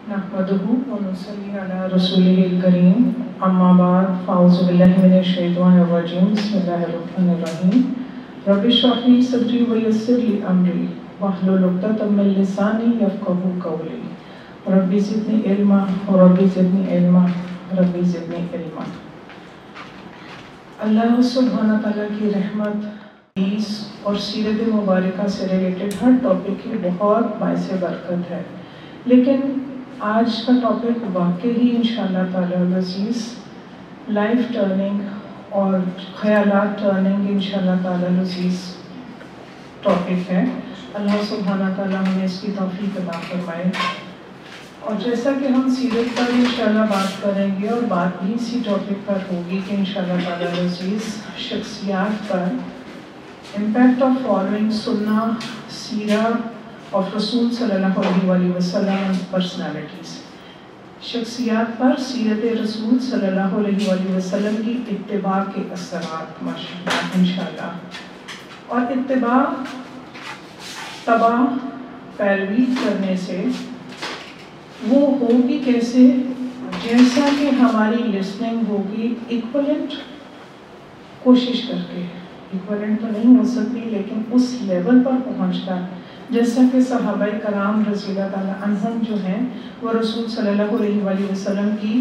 نحمده ونصلي على رسوله الكريم اما بعد فاعوذ بالله من الشيطان الرجيم بسم الله الرحمن الرحيم رب اشرح لي صدري ويسر لي امري واحلل عقدة من لساني يفقهوا قولي رب زدني علما رب زدني علما رب زدنی علما۔ اللہ سبحانہ تعالیٰ کی رحمت حدیث اور سیرت مبارکہ سے ریلیٹڈ ہر ٹاپک کی بہت باعث برکت ہے، لیکن آج کا ٹاپک واقعی انشاءاللہ تعالیٰ العزیز لائف ٹرننگ اور خیالات ٹرننگ انشاءاللہ تعالیٰ العزیز ٹاپک ہے۔ اللہ سبحانہ تعالیٰ ہمیں اس کی توفیق عطا فرمائے۔ اور جیسا کہ ہم سیرت پر انشاءاللہ بات کریں گے اور بات بھی اسی ٹاپک پر ہوگی کہ انشاءاللہ تعالیٰ العزیز شخصیات پر امپیکٹ آف فالوئنگ سنہ سیرہ آف رسول صلی اللہ علیہ وآلہ وسلم پرسنالٹیز، شخصیات پر سیرت رسول صلی اللہ علیہ وآلہ وسلم کی اتباع کے اثرات ماشاءاللہ انشاءاللہ۔ اور اتباع تباع پیروی کرنے سے وہ ہوگی کیسے؟ جیسا کہ ہماری لسننگ ہوگی ایکولنٹ کوشش کر کے، ایکولنٹ تو نہیں ہو سکتی لیکن اس لیول پر پہنچ کر، جیسا کہ صحابہ کرام رضی اللہ تعالیٰ عنہم جو ہیں وہ رسول صلی اللہ علیہ وآلہ وسلم کی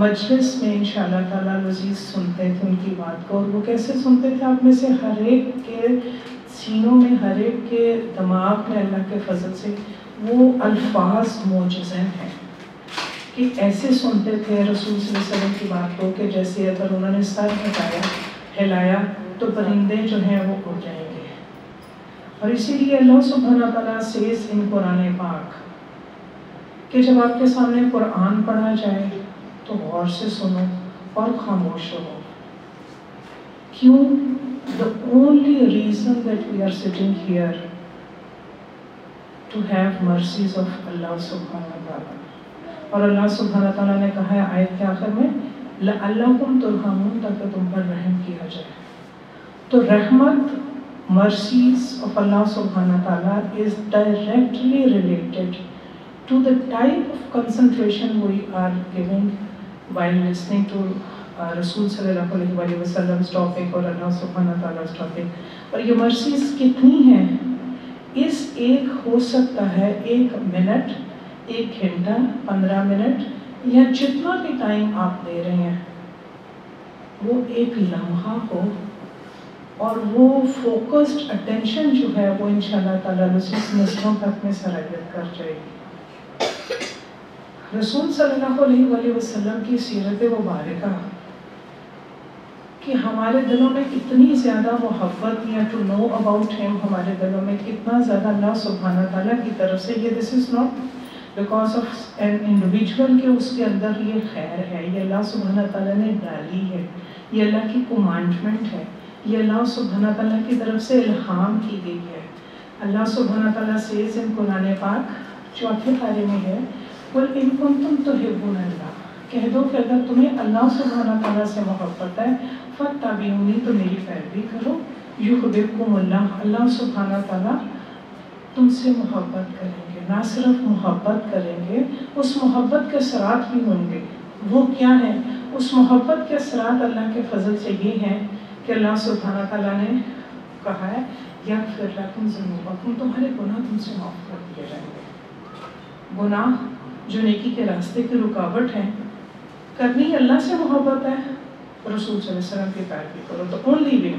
مجلس میں انشاءاللہ تعالیٰ العزیز سنتے تھے ان کی بات کو، اور وہ کیسے سنتے تھے؟ آپ میں سے ہر ایک کے سینوں میں، ہر ایک کے دماغ میں اللہ کے فضل سے وہ الفاظ معجزہ ہیں کہ ایسے سنتے تھے رسول صلی اللہ علیہ وسلم کی بات کو کہ جیسے اگر انہوں نے سر ہلایا تو پرندے جو ہیں وہ اڑ جائیں گے۔ اور اسی لیے اللہ سبحانہ تعالیٰ سیز ان قرآن پاک کہ جب آپ کے سامنے قرآن پڑھا جائے تو غور سے سنو اور خاموش رہو۔ کیوں؟ The only reason that we are sitting here to have mercies of Allah سبحانہ تعالیٰ۔ اور اللہ سبحانہ تعالیٰ نے کہا ہے آیت کے آخر میں لَعَلَّكُمْ تُرْحَمُونَ، تاکہ تم پر رحم کیا جائے۔ تو رحمت mercies of Allah subhanahu wa ta'ala is directly related to the type of concentration we are giving while listening to Rasul sallallahu alaihi wa sallam's topic اور Allah subhanahu wa ta'ala's topic۔ اور یہ mercies کتنی ہیں؟ اس ایک ہو سکتا ہے 1 minute, 1 گھنٹہ، 15 minute یا جتنا بھی ٹائم آپ دے رہے ہیں وہ ایک لمحہ ہو، اور وہ فوکسڈ اٹینشن جو ہے وہ انشاءاللہ تعالیٰ نسلوں تک میں سرایت کر جائے گی۔ رسول صلی اللہ علیہ وآلہ وسلم کی سیرت مبارکہ کہ ہمارے دلوں میں کتنی زیادہ محبت یا ٹو نو اباؤٹ ہم، ہمارے دلوں میں کتنا زیادہ اللہ سبحانہ تعالیٰ کی طرف سے یہ this is not because of an individual کہ اس کے اندر یہ خیر ہے، یہ اللہ سبحانہ تعالیٰ نے ڈالی ہے، یہ اللہ کی کمانڈمنٹ ہے، یہ اللہ سبحانہ تعالیٰ کی طرف سے الہام کی گئی ہے۔ اللہ سبحانہ تعالیٰ سیز ان قرآن پاک 4 پارے میں ہے قُلْ إِن كُنتُمْ تُحِبُّونَ اللَّهَ، کہہ دو کہ اگر تمہیں اللہ سبحانہ تعالیٰ سے محبت ہے فَاتَّبِعُونِی، تو میری پیروی کرو، یُحْبِبْکُمُ اللَّهُ، اللہ سبحانہ تعالیٰ تم سے محبت کریں گے، نہ صرف محبت کریں گے، اس محبت کے اثرات بھی ہوں گے۔ وہ کیا ہیں؟ اس محبت کے اثرات اللہ کے فضل سے یہ ہیں کہ اللہ سبحانہ تعالیٰ نے کہا ہے یغفر لکم ذنوبکم، تمہارے گناہ تم سے معاف کر دیے جائیں گے۔ گناہ جو نیکی کے راستے کی رکاوٹ ہیں، کرنی اللہ سے محبت ہے، رسول صلی اللہ علیہ وسلم کی پیروی کرو۔ تو اونلی وے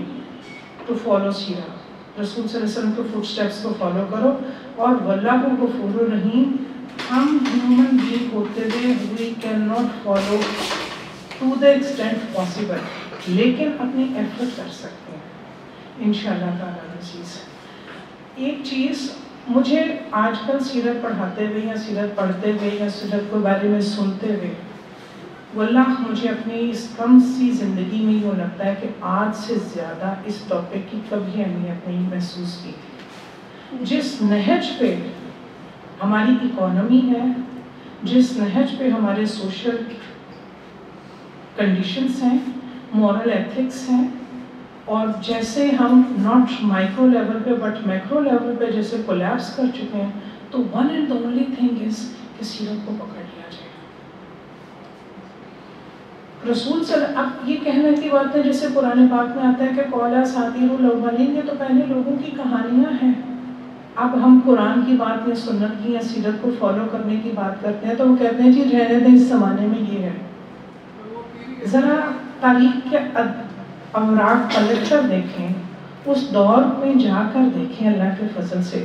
ٹو فالو سیرہ، رسول صلی اللہ علیہ وسلم کے فٹ سٹیپس کو فالو کرو۔ اور واللہ غفور الرحیم، ہم ہیومن بینگ ہوتے ہوئے we can not follow to the extent possible, لیکن اپنی ایفرٹ کر سکتے ہیں انشاءاللہ تعالیٰ عزیز۔ ایک چیز مجھے آج کل سیرت پڑھاتے ہوئے یا سیرت پڑھتے ہوئے یا سیرت کے بارے میں سنتے ہوئے واللہ مجھے اپنی اس کم سی زندگی میں یوں لگتا ہے کہ آج سے زیادہ اس ٹاپک کی کبھی اہمیت نہیں محسوس کی تھی۔ جس نہج پہ ہماری اکانومی ہے، جس نہج پہ ہمارے سوشل کنڈیشنز ہیں، مورل ایتھکس ہیں، اور جیسے ہم ناٹ مائکرو لیول پہ بٹ میکرو لیول پہ جیسے کولیپس کر چکے ہیں، تو one and only thing is کہ سیرت کو پکڑ لیا جائے. رسول اب یہ کہنے کی بات ہے جیسے قرآن پاک میں آتا ہے کہ قولا اساطیر الاولین، یہ تو پہلے لوگوں کی کہانیاں ہیں. اب ہم قرآن کی بات یا سنت کی یا سیرت کو فالو کرنے کی بات کرتے ہیں تو وہ کہتے ہیں جی رہنے دیں، اس زمانے میں یہ ہے. ذرا تاریخ کے اوراق پلٹ کر دیکھیں، اس دور میں جا کر دیکھیں اللہ کے فضل سے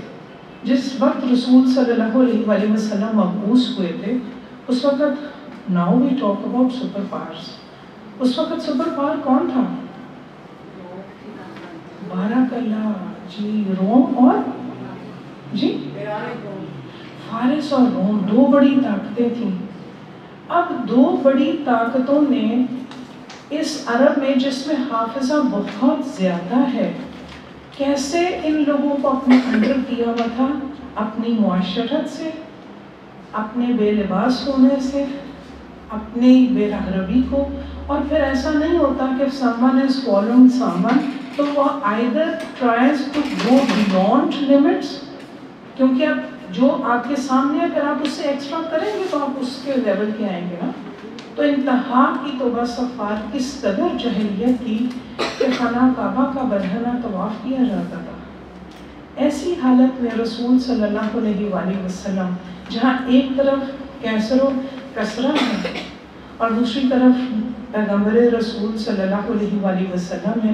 جس وقت رسول صلی اللہ علیہ وآلہ وسلم مبعوث ہوئے تھے، اس وقت now we talk about super powers. اس وقت سپر پاور کون تھا؟ بارک اللہ جی، روم اور جی فارس اور روم، دو بڑی طاقتیں تھیں. اب دو بڑی طاقتوں نے اس عرب میں جس میں حافظہ بہت زیادہ ہے، کیسے ان لوگوں کو اپنے انڈر کیا ہوا تھا؟ اپنی معاشرت سے، اپنے بے لباس ہونے سے، اپنی بے رہروی کو. اور پھر ایسا نہیں ہوتا کہ someone is following someone تو وہ either tries to go beyond limits، کیونکہ اب جو آپ کے سامنے اگر آپ اس سے ایکسٹرا کریں گے تو آپ اس کے لیول کے آئیں گے نا. تو انتہا کی توبہ صفات کس قدر جہلیت تھی کہ خانہ کعبہ کا برہنہ طواف کیا جاتا تھا. ایسی حالت میں رسول صلی اللہ علیہ وآلہ وسلم جہاں ایک طرف کیسر و کسرہ ہے اور دوسری طرف پیغمبر رسول صلی اللہ علیہ وآلہ وسلم ہے،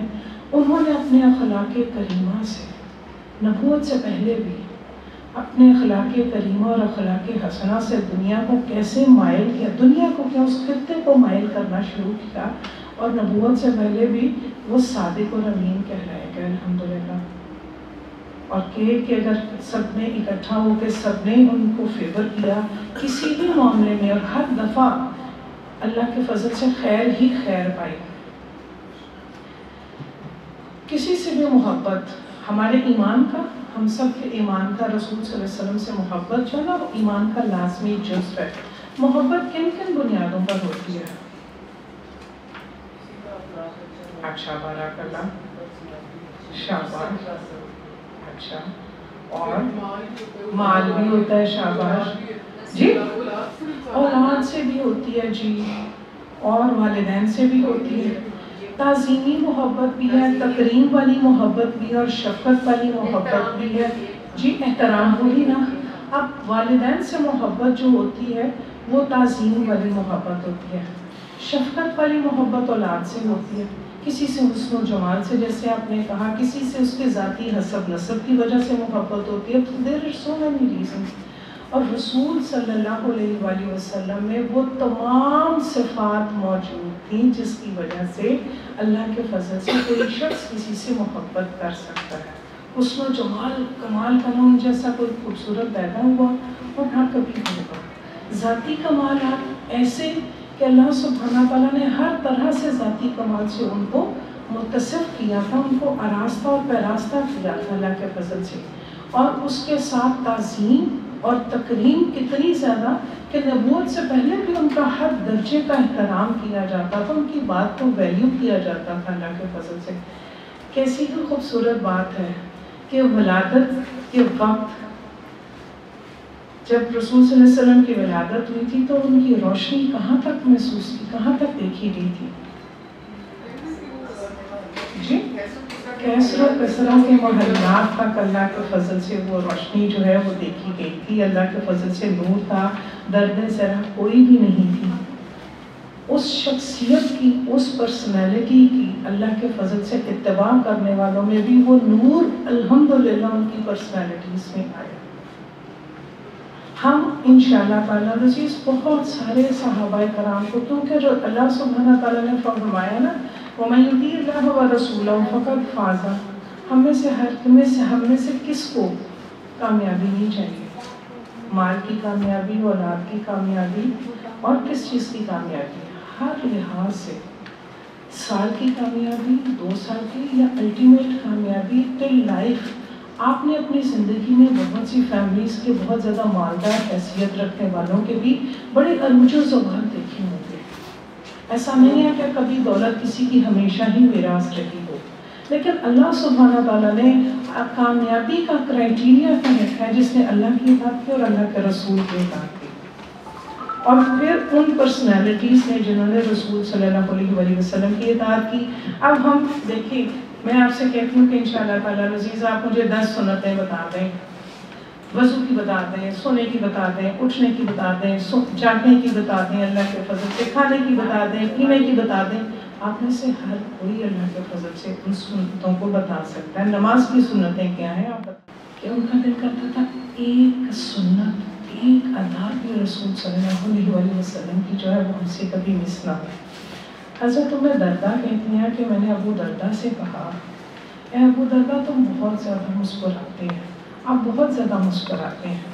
انہوں نے اپنے اخلاق کریمہ سے نبوت سے پہلے بھی اپنے اخلاق کریمہ اور اخلاق حسنہ سے دنیا کو کیسے مائل کیا، دنیا کو کیا اس خطے کو مائل کرنا شروع کیا. اور نبوت سے پہلے بھی وہ صادق اور امین کہلائے گئے الحمدللہ. اور کہ اگر سب نے اکٹھا ہو کے سب نے ان کو فیور کیا کسی بھی معاملے میں اور ہر دفعہ اللہ کے فضل سے خیر ہی خیر پائی. کسی سے بھی محبت ہمارے ایمان کا، ہم سب کے ایمان کا رسول صلی اللہ علیہ وسلم سے محبت جو ہے نا وہ ایمان کا لازمی جزو ہے. محبت کن کن بنیادوں پر ہوتی ہے؟ اچھا بارک اللہ، شاباش، اچھا اور مال بھی ہوتا ہے، شاباش جی، اولاد سے بھی ہوتی ہے جی، اور والدین سے بھی ہوتی ہے. تعظیمی محبت بھی ہے، تکریم والی محبت بھی ہے اور شفقت والی محبت بھی ہے جی. احترام ہوئی نا. اب والدین سے محبت جو ہوتی ہے وہ تعظیم والی محبت ہوتی ہے. شفقت والی محبت اولاد سے ہوتی ہے، کسی سے حسن و جمال سے جیسے آپ نے کہا، کسی سے اس کے ذاتی حسب نسب کی وجہ سے محبت ہوتی ہے. تو there are so many reasons. اور رسول صلی اللہ علیہ وآلہ وسلم میں وہ تمام صفات موجود تھیں جس کی وجہ سے اللہ کے فضل سے کوئی شخص کسی سے محبت کر سکتا ہے. حسن و جمال کمال کا نام جیسا کوئی خوبصورت پیدا ہوا اور نہ کبھی ہوگا. ذاتی کمالات ایسے کہ اللہ سبحانہ تعالیٰ نے ہر طرح سے ذاتی کمال سے ان کو متصف کیا تھا، ان کو آراستہ اور پیراستہ کیا تھا اللہ کے فضل سے. اور اس کے ساتھ تعظیم اور تکریم کتنی زیادہ کہ نبوت سے پہلے بھی ان کا ہر درجے کا احترام کیا جاتا تھا، ان کی بات کو ویلیو کیا جاتا تھا اللہ کے فضل سے. کیسی ہی خوبصورت بات ہے کہ ولادت کے وقت جب رسول صلی اللہ علیہ وسلم کی ولادت ہوئی تھی تو ان کی روشنی کہاں تک محسوس کی، کہاں تک دیکھی گئی تھی جی؟ کیسر و کسرہ کے محلات تک اللہ کے فضل سے وہ روشنی جو ہے وہ دیکھی گئی تھی. اللہ کے فضل سے نور تھا، درد ذرا کوئی بھی نہیں تھی. اس شخصیت کی، اس پرسنالٹی کی اللہ کے فضل سے اتباع کرنے والوں میں بھی وہ نور الحمدللہ ان کی پرسنالٹیز میں آیا. ہم انشاءاللہ تعالیٰ عزیز بہت سارے صحابہ کرام کو، کیونکہ اللہ سبحانہ تعالیٰ نے فرمایا نا وَمَن يُطِعِ اللَّهَ وَرَسُولَهُ فَقَدْ فَازَ. ہم میں سے کس کو کامیابی نہیں چاہیے؟ مال کی کامیابی، اولاد کی کامیابی اور کس چیز کی کامیابی؟ ہر لحاظ سے، سال کی کامیابی، 2 سال کی، یا الٹیمیٹ کامیابی ٹل لائف. آپ نے اپنی زندگی میں بہت سی فیملیز کے بہت زیادہ مالدار حیثیت رکھنے والوں کے بھی بڑے عروج و زوال دیکھے ہوں گے. ایسا نہیں ہے کہ کبھی دولت کسی کی ہمیشہ ہی میراث رہی ہو، لیکن اللہ سبحانہ تعالیٰ نے کامیابی کا کرائٹیریا کیا رکھا ہے جس نے اللہ کی اطاعت کی اور اللہ کے رسول کی اطاعت کی. اور پھر ان پرسنالٹیز نے جنہوں نے رسول صلی اللہ علیہ وسلم کی اطاعت کی. اب ہم دیکھیں، میں آپ سے کہتی ہوں کہ انشاءاللہ تعالیٰ عزیز آپ مجھے 10 سنتیں بتا دیں، وضو کی بتا دیں، سونے کی بتا دیں، اٹھنے کی بتا دیں، جاگنے کی بتا دیں، اللہ کے فضل سے کھانے کی بتا دیں، پینے کی بتا دیں. آپ میں سے ہر کوئی اللہ کے فضل سے ان سنتوں کو بتا سکتا ہے. نماز کی سنتیں کیا ہیں آپ بتا. کہ ان کا دل کرتا تھا ایک سنت، ایک ادا بھی رسول صلی اللہ علیہ وسلم کی جو ہے وہ ہم سے کبھی مس نہ ہو. حضرت دردہ کہتی ہیں کہ میں نے ابو دردہ سے کہا، اے ابو دردہ تم بہت زیادہ مسکراتے ہیں، آپ بہت زیادہ مسکراتے ہیں،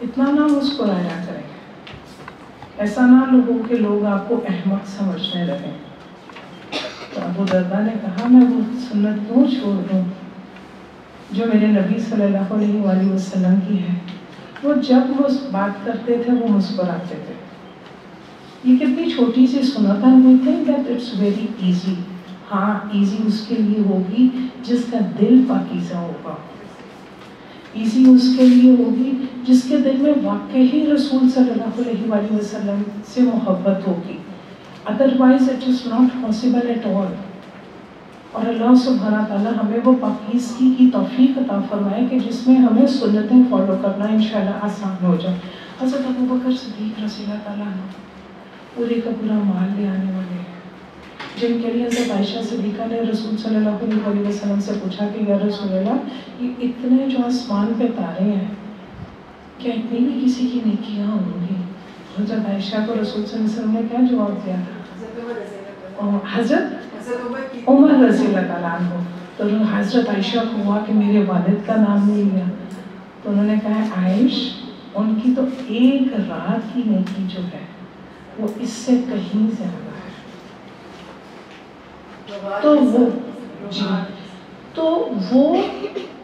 اتنا نہ مسکرایا کریں، ایسا نہ لوگوں کے لوگ آپ کو احمق سمجھنے لگیں. تو ابو دردہ نے کہا میں وہ سنت کیوں چھوڑ دوں جو میرے نبی صلی اللہ علیہ وسلم کی ہے. وہ جب وہ بات کرتے تھے وہ مسکراتے تھے. یہ کتنی چھوٹی سی سنت ہے. We think that it's very easy. ہاں ایزی اس کے لیے ہوگی جس کا دل پاکیزہ ہوگا، ایزی اس کے لیے ہوگی جس کے دل میں واقعی رسول صلی اللہ علیہ وسلم سے محبت ہوگی. Otherwise it is not possible at all. اور اللہ سبحانہ تعالیٰ ہمیں وہ پاکیزگی کی توفیق عطا فرمائے کہ جس میں ہمیں سنتیں فالو کرنا انشاءاللہ آسان ہو جائے. حضرت ابوبکر صدیق رضی اللہ تعالیٰ عنہ پورے کا پورا مال لے آنے والے، جن کے لیے حضرت عائشہ صدیقہ نے رسول صلی اللہ علیہ وسلم سے پوچھا کہ یا رسول اللہ یہ اتنے جو آسمان پہ تارے ہیں کیا اتنی بھی کسی کی نیکیاں ہوں گی؟ حضرت عائشہ کو رسول صلی اللہ علیہ وسلم نے کیا جواب دیا تھا؟ حضرت عمر رضی اللہ تعالیٰ عنہ. تو حضرت عائشہ کو ہوا کہ میرے والد کا نام نہیں لیا، تو انہوں نے کہا عائش ان کی تو ایک رات کی نیکی جو ہے وہ اس سے کہیں زیادہ ہے. تو وہ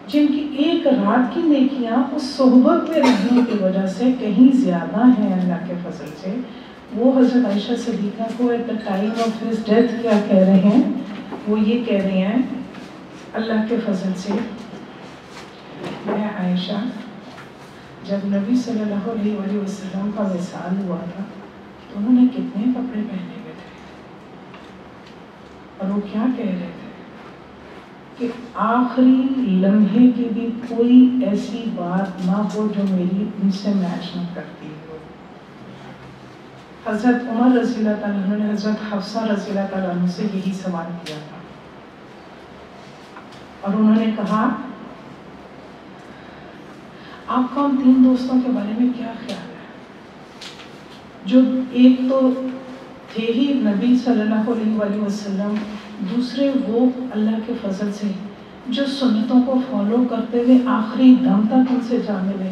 جن کی ایک رات کی نیکیاں اس صحبت میں رہنے کی وجہ سے کہیں زیادہ ہیں اللہ کے فضل سے، وہ حضرت عائشہ صدیقہ کو at the time of his death کیا کہہ رہے ہیں؟ وہ یہ کہہ رہے ہیں اللہ کے فضل سے میں عائشہ جب نبی صلی اللہ علیہ وسلم کا وصال ہوا تھا تو انہوں نے کتنے کپڑے پہنے ہوئے تھے، اور وہ کیا کہہ رہے تھے کہ آخری لمحے کی بھی کوئی ایسی بات نہ ہو جو میری ان سے میچ نہ کرتی ہو. حضرت عمر رضی اللہ تعالیٰ عنہ نے حضرت حفصہ رضی اللہ تعالیٰ عنہ سے یہی سوال کیا تھا، اور انہوں نے کہا آپ کا ان 3 دوستوں کے بارے میں کیا خیال ہے جو ایک تو تھے ہی نبی صلی اللہ علیہ وسلم، دوسرے وہ اللہ کے فضل سے جو سنتوں کو فالو کرتے ہوئے آخری دم تک ان سے جا ملے،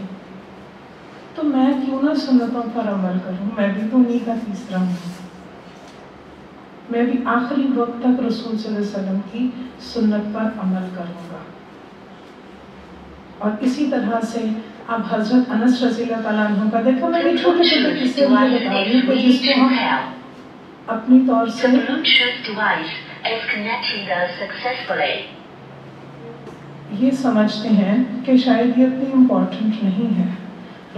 تو میں کیوں نہ سنتوں پر عمل کروں؟ میں بھی تو انہیں کا تیسرا ہوں، میں بھی آخری وقت تک رسول صلی اللہ علیہ وسلم کی سنت پر عمل کروں گا. اور اسی طرح سے اب حضرت انس رضی اللہ تعالیٰ عنہ کا دیکھا، میں نے چھوٹے چھوٹے قصے بتا رہی ہوں جس کو ہم اپنی طور سے یہ سمجھتے ہیں کہ شاید یہ اتنی امپورٹنٹ نہیں ہے.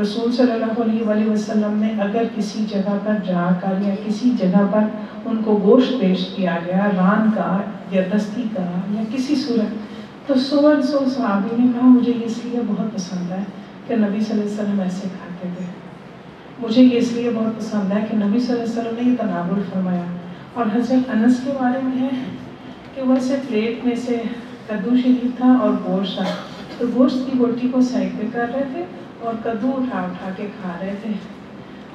رسول صلی اللہ علیہ وسلم نے اگر کسی جگہ پر جا کر یا کسی جگہ پر ان کو گوشت پیش کیا گیا ران کا یا دستی کا یا کسی صورت، تو سو صحابی نے کہا مجھے اس لیے بہت پسند ہے کہ نبی صلی اللہ علیہ وسلم ایسے کھاتے تھے، مجھے یہ اس لیے بہت پسند ہے کہ نبی صلی اللہ علیہ وسلم نے یہ تناول فرمایا. اور حضرت انس کے بارے میں ہے کہ وہ ایسے پلیٹ میں سے کدو شریف تھا اور گوشت تھا، تو گوشت کی بوٹی کو سائڈ پہ کر رہے تھے اور کدو اٹھا کے کھا رہے تھے.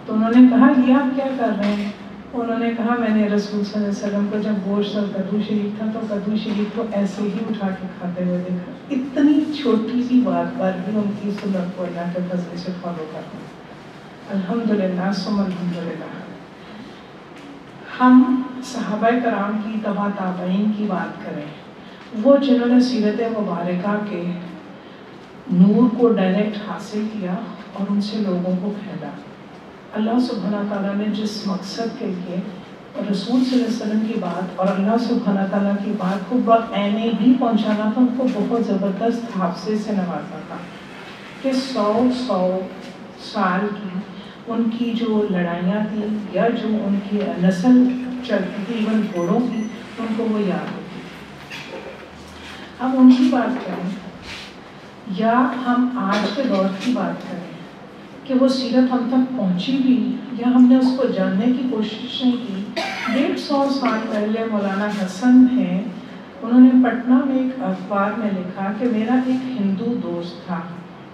تو انہوں نے کہا یہ آپ کیا کر رہے ہیں؟ انہوں نے کہا میں نے رسول صلی اللہ علیہ وسلم کو جب گوشت اور کدو شریف تھا تو کدو شریف کو ایسے ہی اٹھا کے کھاتے ہوئے دیکھا. اتنی چھوٹی سی بات پر بھی ان کی سنت کو اللہ کے فضل سے فالو کرنا. الحمدللہ ثم الحمدللہ. ہم صحابہ کرام کی تبع تابعین کی بات کریں، وہ جنہوں نے سیرت مبارکہ کے نور کو ڈائریکٹ حاصل کیا اور ان سے لوگوں کو پھیلا. اللہ سبحانہ تعالیٰ نے جس مقصد کے لیے رسول صلی اللہ علیہ وسلم کی بات اور اللہ سبحانہ تعالیٰ کی بات کو بعین ہی پہنچانا تھا، ان کو بہت زبردست حافظے سے نوازا تھا کہ 100 سال کی ان کی جو لڑائیاں تھیں یا جو ان کی نسل چلتی تھی ایون گھوڑوں کی، ان کو وہ یاد ہوتی۔ اب ان کی بات کریں یا ہم آج کے دور کی بات کریں کہ وہ سیرت ہم تک پہنچی بھی یا ہم نے اس کو جاننے کی کوشش نہیں کی۔ 150 سال پہلے مولانا حسن ہیں، انہوں نے پٹنہ میں ایک اخبار میں لکھا کہ میرا ایک ہندو دوست تھا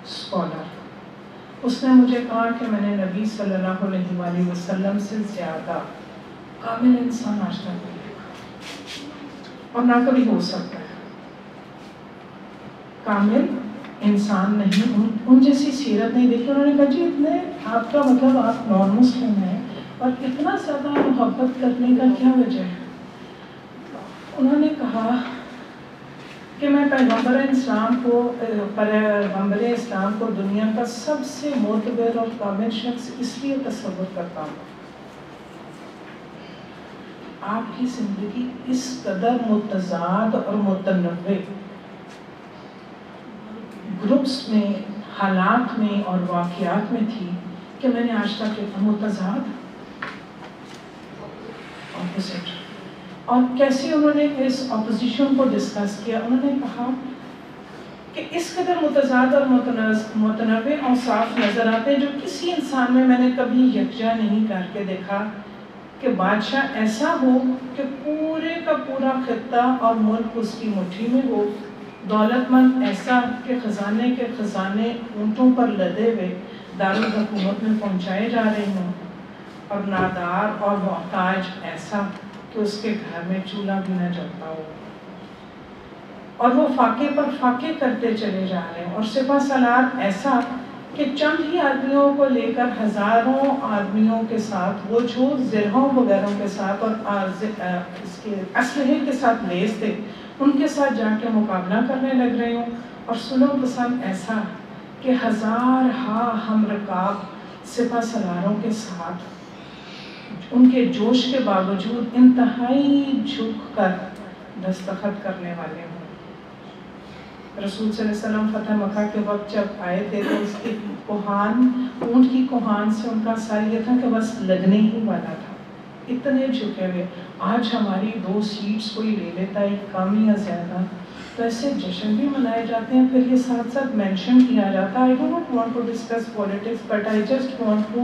اسکالر، اس نے مجھے کہا کہ میں نے نبی صلی اللہ علیہ وآلہ وسلم سے زیادہ کامل انسان آج تک نہیں دیکھا اور نہ کبھی ہو سکتا ہے۔ کامل انسان نہیں، ان جیسی سیرت نہیں دیکھی۔ انہوں نے کہا جی اتنے آپ کا مطلب آپ نان مسلم ہیں اور اتنا زیادہ محبت کرنے کا کیا وجہ ہے؟ انہوں نے کہا کہ میں پیغمبر اسلام کو دنیا کا سب سے معتبر اور کامل شخص اس لیے تصور کرتا ہوں، آپ کی زندگی اس قدر متضاد اور متنوع گروپس میں، حالات میں اور واقعات میں تھی کہ میں نے آج تک اتنا متضاد اپوزٹ۔ اور کیسے انہوں نے اس اپوزیشن کو ڈسکس کیا؟ انہوں نے کہا کہ اس قدر متضاد اور متنوع اور صاف نظر آتے ہیں جو کسی انسان میں نے کبھی یکجا نہیں کر کے دیکھا کہ بادشاہ ایسا ہو کہ پورے کا پورا خطہ اور ملک اس کی مٹھی میں ہو، دولت مند ایسا کہ خزانے کے خزانے اونٹوں پر لدے ہوئے دارالحکومت میں پہنچائے جا رہے ہوں، اور نادار اور محتاج ایسا کہ اس کے گھر میں چولہا بھی نہ جلتا ہو، اور وہ فاقے پر فاقے کرتے چلے جا رہے ہیں، اور سپہ سالار ایسا کہ چند ہی آدمیوں کو لے کر ہزاروں آدمیوں کے ساتھ وہ جو زرہوں وغیرہ کے ساتھ اور اس کے اسلحے کے ساتھ لیس تھے ان کے ساتھ جا کے مقابلہ کرنے لگ رہے ہوں، اور سلو پسند ایسا کہ ہزار ہم رکاب سپہ سالاروں کے ساتھ ان کے جوش کے باوجود انتہائی جھک کر دستخط کرنے والے ہوں۔ رسول صلی اللہ علیہ وسلم فتح مکہ کے وقت جب آئے تھے تو اس کی کوہان، اونٹ کی کوہان سے ان کا سر یہ تھا کہ بس لگنے ہی والا تھا، اتنے جھکے ہوئے۔ آج ہماری 2 سیٹس کوئی لے لیتا ہے کم یا زیادہ، تو ایسے جشن بھی منائے جاتے ہیں، پھر یہ ساتھ ساتھ مینشن کیا جاتا ہے۔ I do not want to discuss politics, but I just want to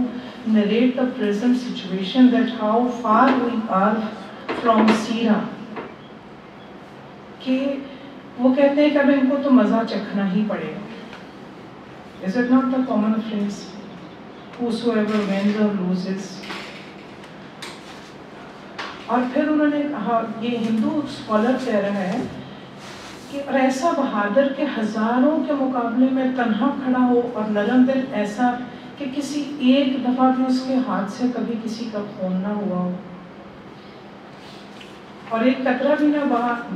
narrate the present situation that how far we are from سیرہ، کہ وہ کہتے ہیں کہ اب ان کو تو مزہ چکھنا ہی پڑے گا۔ Is it not the common phrase? Whosoever wins or loses. اور پھر انہوں نے کہا، یہ ہندو اسکالر کہہ رہا ہے کہ اور ایسا بہادر کہ ہزاروں کے مقابلے میں تنہا کھڑا ہو، اور نرم دل ایسا کہ کسی ایک دفعہ بھی اس کے ہاتھ سے کبھی کسی کا خون نہ ہوا ہو اور ایک قطرہ بھی نہ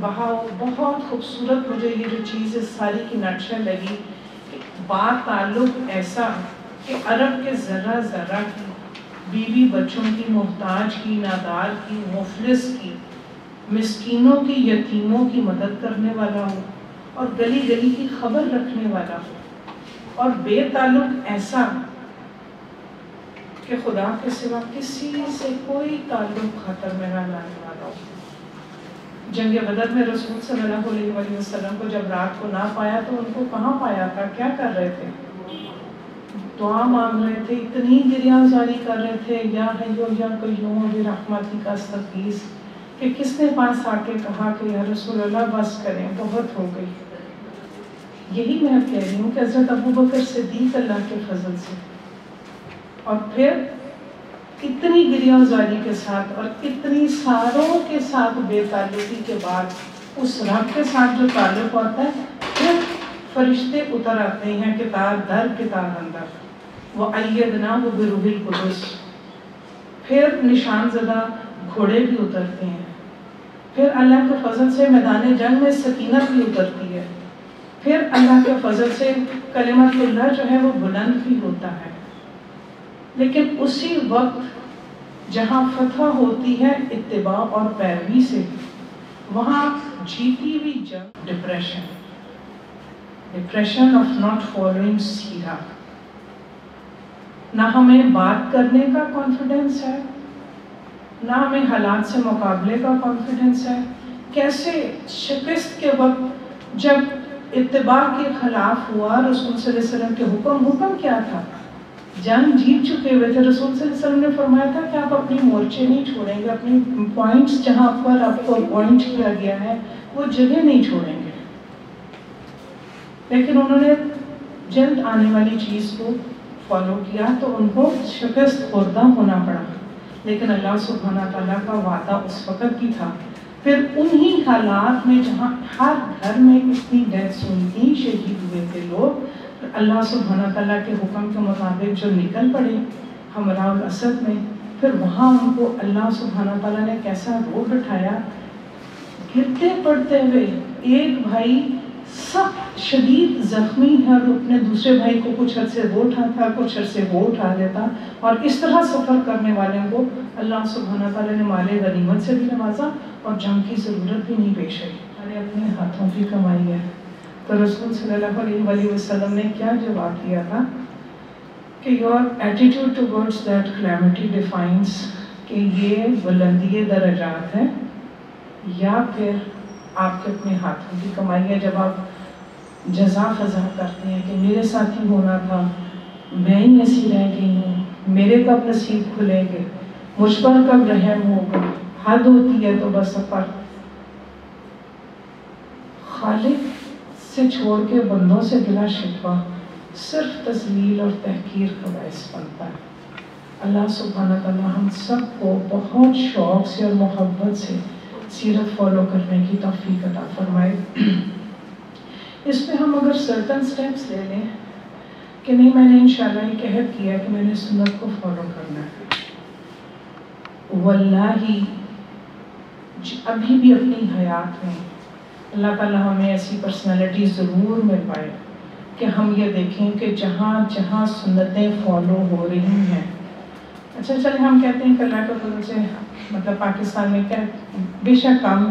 بہا ہو۔ بہت خوبصورت مجھے یہ جو چیز اس ساری کی نقشہ لگی کہ بات تعلق ایسا کہ عرب کے ذرہ ذرہ کی، بیوی بچوں کی، محتاج کی، نادار کی، مفلس کی، مسکینوں کی، یتیموں کی مدد کرنے والا ہو، اور گلی گلی کی خبر رکھنے والا ہو، اور بے تعلق ایسا کہ خدا کے سوا کسی سے کوئی تعلق خاطر میں نہ لانے والا ہو۔ جنگ بدر میں رسول صلی اللہ علیہ وآلہ وسلم کو جب رات کو نہ پایا تو ان کو کہاں پایا تھا، کیا کر رہے تھے؟ دعا مانگ رہے تھے، اتنی گریاں زاری کر رہے تھے، یا حیو یا قیوم برحمتک استغیث، کہ کس نے پاس آ کے کہا کہ یا رسول اللہ بس کریں، بہت ہو گئی۔ یہی میں کہہ رہی ہوں کہ حضرت ابوبکر صدیق اللہ کے فضل سے، اور پھر اتنی گریاں زاری کے ساتھ اور اتنی ساروں کے ساتھ بے تعلقی کے بعد اس رب کے ساتھ جو تعلق ہوتا ہے، پھر فرشتے اتر آتے ہیں کتاب در کتاب اندر، وَأَيَّدْنَاهُ بِرُوحِ الْقُدُسِ، پھر نشان زدہ گھوڑے بھی اترتے ہیں، پھر اللہ کے فضل سے میدان جنگ میں سکینت بھی اترتی ہے، پھر اللہ کے فضل سے کلمت اللہ جو ہے وہ بلند بھی ہوتا ہے۔ لیکن اسی وقت جہاں فتح ہوتی ہے اتباع اور پیروی سے، وہاں جیتی ہوئی جنگ ڈپریشن آف ناٹ فالوئنگ سیرہ، نہ ہمیں بات کرنے کا کانفیڈنس ہے، نہ ہمیں حالات سے مقابلے کا کانفیڈنس ہے. کیسے شکست کے وقت جب اتباع کے خلاف ہوا، رسول صلی اللہ علیہ وسلم کے حکم کیا تھا؟ جنگ جیت چکے ہوئے تھے. رسول صلی اللہ علیہ وسلم نے فرمایا تھا کہ آپ اپنی مورچے نہیں چھوڑیں گے، اپنی پوائنٹس جہاں پر آپ کو اپوائنٹ کیا گیا ہے وہ جگہ نہیں چھوڑیں گے. لیکن انہوں نے جلد آنے والی چیز کو فالو کیا تو ان کو شکست خوردہ ہونا پڑا. لیکن اللہ سبحانہ تعالیٰ کا وعدہ اس وقت بھی تھا. پھر انہی حالات میں جہاں ہر گھر میں اتنی ڈیتھس ہوئی تھی، شہید ہوئے تھے لوگ، اللہ سبحانہ تعالیٰ کے حکم کے مطابق جو نکل پڑے ہمراہ الاسد میں، پھر وہاں ان کو اللہ سبحانہ تعالیٰ نے کیسا روح اٹھایا، گرتے پڑتے ہوئے. ایک بھائی سخت شدید زخمی ہے اور اپنے دوسرے بھائی کو کچھ عرصے وہ اٹھاتا، کچھ عرصے وہ اٹھا دیتا، اور اس طرح سفر کرنے والوں کو اللہ سبحانہ تعالیٰ نے مال غنیمت سے بھی نوازا اور جنگ کی ضرورت بھی نہیں پیش آئی. ارے اپنے ہاتھوں کی کمائی ہے. تو رسول صلی اللہ علیہ وسلم نے کیا جواب دیا تھا کہ your attitude towards that calamity defines, کہ یہ بلندی درجات ہے یا پھر آپ کے اپنے ہاتھوں کی کمائی ہے. جب آپ جزا فضا کرتے ہیں کہ میرے ساتھ ہی ہونا تھا، میں ہی ایسی رہ گئی ہوں، میرے کب نصیب کھلیں گے، مجھ پر کب رحم ہوگا، حد ہوتی ہے تو بس سفر. خالق سے چھوڑ کے بندوں سے گلا شکوہ صرف تذلیل اور تحقیر کا باعث بنتا ہے. اللہ سبحانہ تعالیٰ ہم سب کو بہت شوق سے اور محبت سے سیرت فالو کرنے کی توفیق عطا فرمائے. اس میں ہم اگر سرٹن سٹیپس لے لیں کہ نہیں، میں نے انشاءاللہ یہ عہد کیا کہ میں نے سنت کو فالو کرنا ہے، واللہ ابھی بھی اپنی حیات میں اللہ تعالیٰ ہمیں ایسی پرسنالٹی ضرور مل پائے کہ ہم یہ دیکھیں کہ جہاں جہاں سنتیں فالو ہو رہی ہیں. اچھا چلے ہم کہتے ہیں کہ اللہ کے فضل سے مطلب پاکستان میں کیا بے شک کم،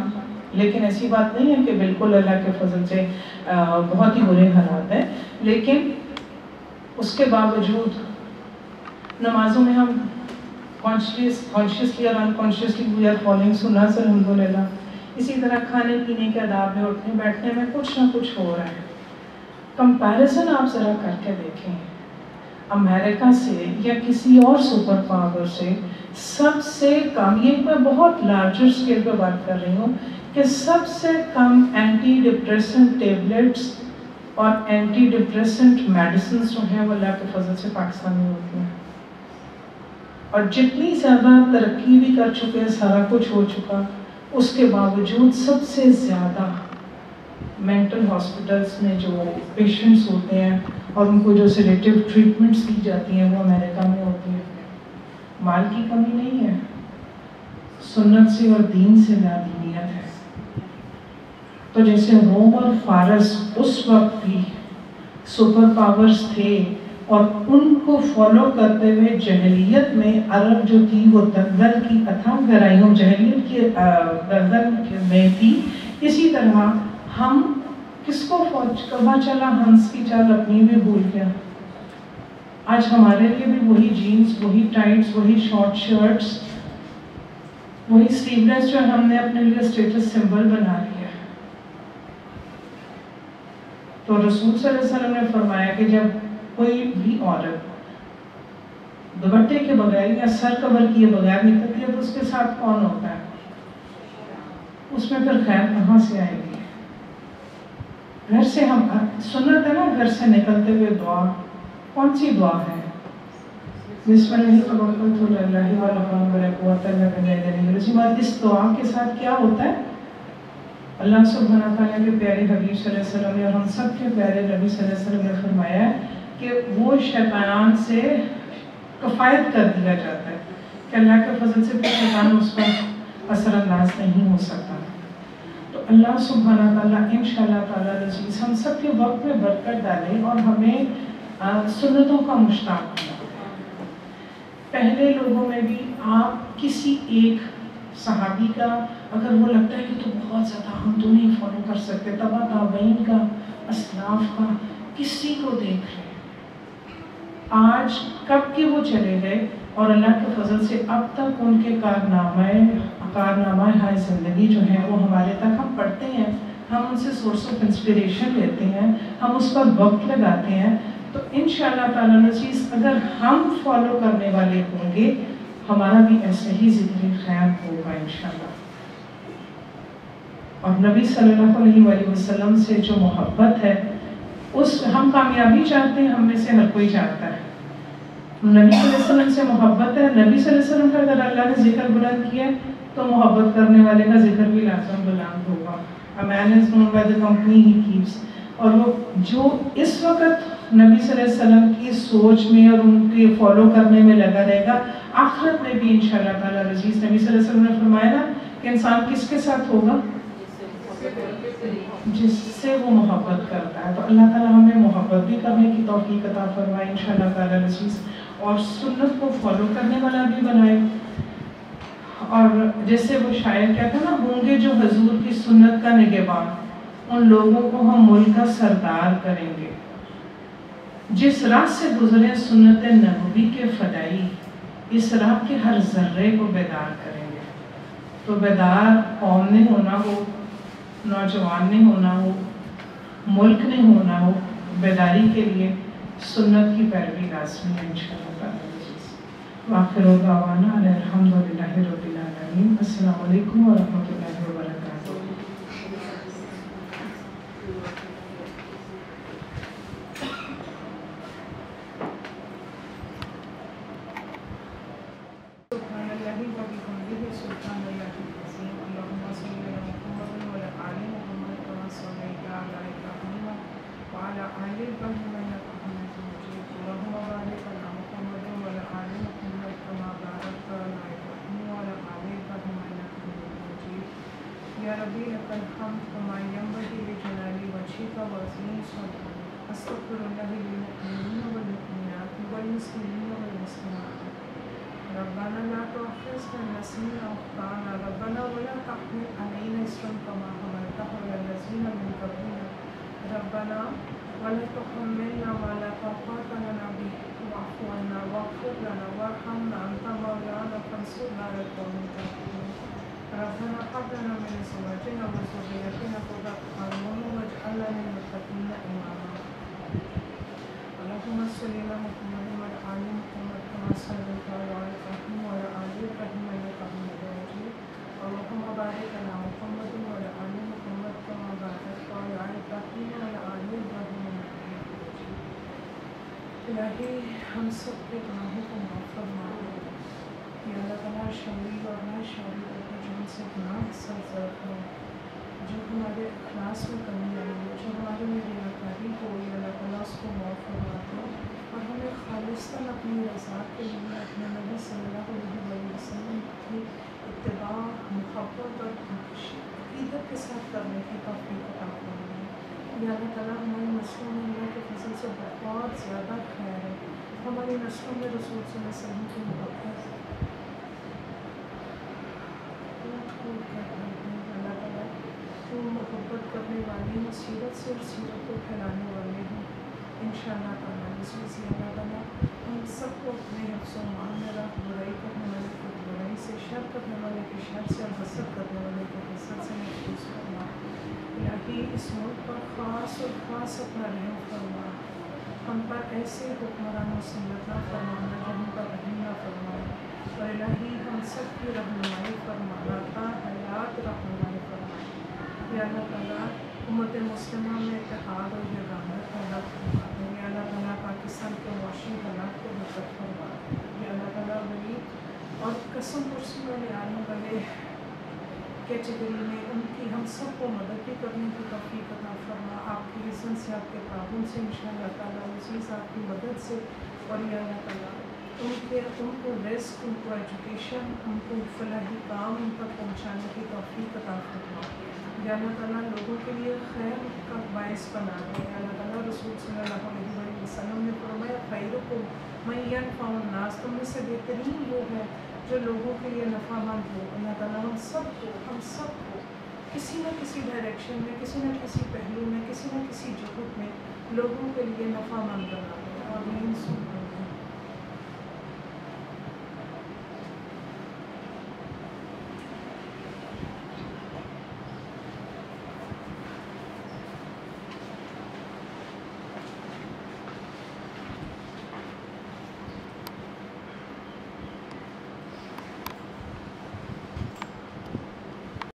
لیکن ایسی بات نہیں ہے کہ بالکل اللہ کے فضل سے بہت ہی برے حالات ہیں. لیکن اس کے باوجود نمازوں میں ہم کانشیسلی اور انکانشیسلی وی آر فالوئنگ سنت الحمدللہ. اسی طرح کھانے پینے کے آداب میں، اٹھنے بیٹھنے میں کچھ نہ کچھ ہو رہا ہے. کمپیریزن آپ ذرا کر کے دیکھیں امریکہ سے یا کسی اور سپر پاور سے. سب سے کم، یہ میں بہت لارجر اسکیل پہ بات کر رہی ہوں، کہ سب سے کم اینٹی ڈپریسنٹ ٹیبلٹس اور اینٹی ڈپریسنٹ میڈیسنس جو ہیں وہ اللہ کے فضل سے پاکستان میں ہوتی ہیں. اور جتنی زیادہ ترقی بھی کر چکے ہیں، سارا کچھ ہو چکا، اس کے باوجود سب سے زیادہ مینٹل ہاسپٹلس میں جو پیشنٹس ہوتے ہیں اور ان کو جو سیڈیٹیو ٹریٹمنٹس دی جاتی ہیں وہ امریکہ میں ہوتی ہیں. مال کی کمی نہیں ہے، سنت سے اور دین سے نادینیت ہے. تو جیسے روم اور فارس اس وقت بھی سپر پاورز تھے اور ان کو فالو کرتے ہوئے جہلیت میں عرب جو تھی وہ دلدل کی اتھاہ گہرائیوں جہلیت کی دلدل میں تھی. اسی طرح ہم کس کو کہاں چلا ہنس کی چال اپنی بھی بھول گیا. آج ہمارے لیے بھی وہی جینز، وہی ٹائٹس، وہی شارٹ شرٹس، وہی سلیو لیس جو ہم نے اپنے لیے اسٹیٹس سمبل بنا لیا. تو رسول صلی اللہ علیہ وسلم نے فرمایا کہ جب کوئی بھی عورت دوپٹے کے بغیر یا سر کور کیے بغیر نکلتی ہے تو اس کے ساتھ کون ہوتا ہے؟ اس میں پھر خیر کہاں سے آئے گی؟ گھر سے ہم سنت ہے نا، گھر سے نکلتے ہوئے دعا. کون سی دعا ہے؟ بسم اللہ توکلت علی اللہ ولا حول ولا قوت الا باللہ. اسی بات اس دعا کے ساتھ کیا ہوتا ہے؟ اللہ سبحانہ تعالیٰ کے پیارے حبیب صلی اللہ علیہ وسلم نے اور ہم سب کے پیارے نبی صلی اللہ علیہ وسلم نے فرمایا ہے کہ وہ شیطان سے کفایت کر دیا جاتا ہے کہ اللہ کے فضل سے کوئی شیطان اس پر اثر انداز نہیں ہو سکتا. تو اللہ سبحانہ تعالیٰ انشاءاللہ تعالیٰ عزیز ہم سب کے وقت میں برکت ڈالے اور ہمیں سنتوں کا مشتاق بنا. پہلے لوگوں میں بھی آپ کسی ایک صحابی کا اگر وہ لگتا ہے کہ تو بہت زیادہ ہم تو نہیں فالو کر سکتے، تبع تابعین کا، اسلاف کا، کسی کو دیکھ لیں آج کب کے وہ چلے گئے اور اللہ کے فضل سے اب تک ان کے کارنامہ ہائے زندگی جو ہیں وہ ہمارے تک ہم پڑھتے ہیں، ہم ان سے سورس آف انسپریشن لیتے ہیں، ہم اس پر وقت لگاتے ہیں. تو انشاءاللہ تعالیٰ چیز اگر ہم فالو کرنے والے ہوں گے ہمارا بھی ایسے ہی ذکر خیر ہوگا انشاءاللہ. اور نبی صلی اللہ علیہ وآلہ وسلم سے جو محبت ہے، اس ہم کامیابی چاہتے ہیں، ہم میں سے ہر کوئی چاہتا ہے. نبی صلی اللہ علیہ وسلم سے محبت ہے. نبی صلی اللہ علیہ وسلم کا اگر اللہ نے ذکر بلند کیا تو محبت کرنے والے کا ذکر بھی لازم بلند ہوگا. A man is known by the company he keeps. اور وہ جو اس وقت نبی صلی اللہ علیہ وسلم کی سوچ میں اور ان کے فالو کرنے میں لگا رہے گا، آخرت میں بھی انشاءاللہ تعالیٰ عزیز. نبی صلی اللہ علیہ وسلم نے فرمایا نا کہ انسان کس کے ساتھ ہوگا؟ جس سے وہ محبت کرتا ہے. تو اللہ تعالیٰ ہمیں محبت بھی کرنے کی توفیق عطا فرمائے انشاءاللہ تعالیٰ عزیز، اور سنت کو فالو کرنے والا بھی بنائے. اور جیسے وہ شاعر کہتا ہے نا، ہوں گے جو حضور کی سنت کا نگہباں، ان لوگوں کو ہم ملک کا سردار کریں گے. جس راہ سے گزرے سنت نبوی کے فدائی، اس راہ کے ہر ذرے کو بیدار کریں گے. تو بیدار قوم نے ہونا ہو، نوجوان نے ہونا ہو، ملک نے ہونا ہو، بیداری کے لیے سنت کی پیروی لازمی ہے انشاءاللہ تعالیٰ. وآخر دعوانا ان الحمدللہ رب العالمین. السلام علیکم ورحمۃ اللہ وبرکاتہ. یا ربی لک الحمد کما ینبغی لجلال وجهک وعظیم سلطانک. استغفر اللہ للمؤمنین والمؤمنات والمسلمین والمسلمات. ربنا لا تؤاخذنا إن نسينا أو أخطأنا. ربنا ولا تحمل علينا إصرا كما حملته على الذين من قبلنا. ربنا ولا تحملنا ما لا طاقة لنا به واعف عنا واغفر لنا وارحمنا أنت مولانا فانصرنا على القوم الكافرين. ربنا هب لنا من أزواجنا وذريتنا قرة أعين واجعلنا للمتقين إماما. اللهم صل على محمد وعلى آل محمد كما صليت على إبراهيم وعلى آل إبراهيم إنك حميد مجيد. اللهم بارك على محمد وعلى آل محمد كما باركت على إبراهيم وعلى آل إبراهيم إنك حميد مجيد. الہی ہم سب کے گناہوں کو معاف فرما دے. یا اللہ تعالیٰ شعوری اور غیر شعوری طور پر جو ہم سے گناہ سرزد ہو، جو ہمارے اخلاص میں کمی آئی ہو، جو ہمارے میں ریاکاری ہو، یا اللہ تعالیٰ اس کو معاف فرما دے اور ہمیں خالصاً اپنی رضا کے لیے اپنے نبی صلی اللہ علیہ وسلم کی اتباع، محبت اور عقیدت کے ساتھ کرنے کی توفیق عطا فرمائے. یا اللہ تعالیٰ ہماری نسلوں میں اللہ کے فضل سے بہت زیادہ خیر ہے. ہماری نسلوں میں رسول صلی اللہ علیہ وسلم کی محبت اللہ تعالیٰ تو محبت کرنے والی ہیں، سیرت سے اور سیرت کو پھیلانے والے ہیں انشاءاللہ تعالیٰ. سے اللہ تعالیٰ ہم سب کو اپنے حفظ و مان میں رکھ. برائی کرنے والے کو برائی سے، شر کرنے والے کے شر سے اور حسد کرنے والے کے حسد سے محفوظ کرنا. الہی اس ملک پر خاص اور خاص اپنا رحم فرما. ہم پر ایسے حکمران مسلط نہ فرمانا جو ہم پر رحم نہ فرمائے. اور الہی ہم سب کی رہنمائی فرمانا، تا حیات رہنمائی فرمائے. یا اللہ تعالیٰ امت مسلمہ میں اتحاد اور یگانت پیدا فرما دے. یا اللہ تعالیٰ پاکستان کے معاشی حالات کو بہتر فرما دے. یا اللہ تعالیٰ غریب اور قسم پرسی والے آنے والے کیٹیگری میں ان کی ہم سب کو مدد بھی کرنے کی توفیق عطا فرما. آپ کی عزت سے، آپ کے تعاون سے انشاءاللہ تعالیٰ عزیز، آپ کی مدد سے. اور یا اللہ تعالیٰ ان کو رزق، ان کو ایجوکیشن، ان کو فلاحی کام ان تک پہنچانے کی توفیق عطا فرما. یا اللہ تعالیٰ لوگوں کے لیے خیر کا باعث بنا دے. یا اللہ تعالیٰ رسول صلی اللہ علیہ وسلم نے فرمایا خیرکم من ینفع الناس، تم میں سے بہترین وہ ہے جو لوگوں کے لیے نفع مند ہو. اللہ تعالیٰ ہم سب کو کسی نہ کسی ڈائریکشن میں، کسی نہ کسی پہلو میں، کسی نہ کسی جہت میں لوگوں کے لیے نفع مند بنا دے. آمین.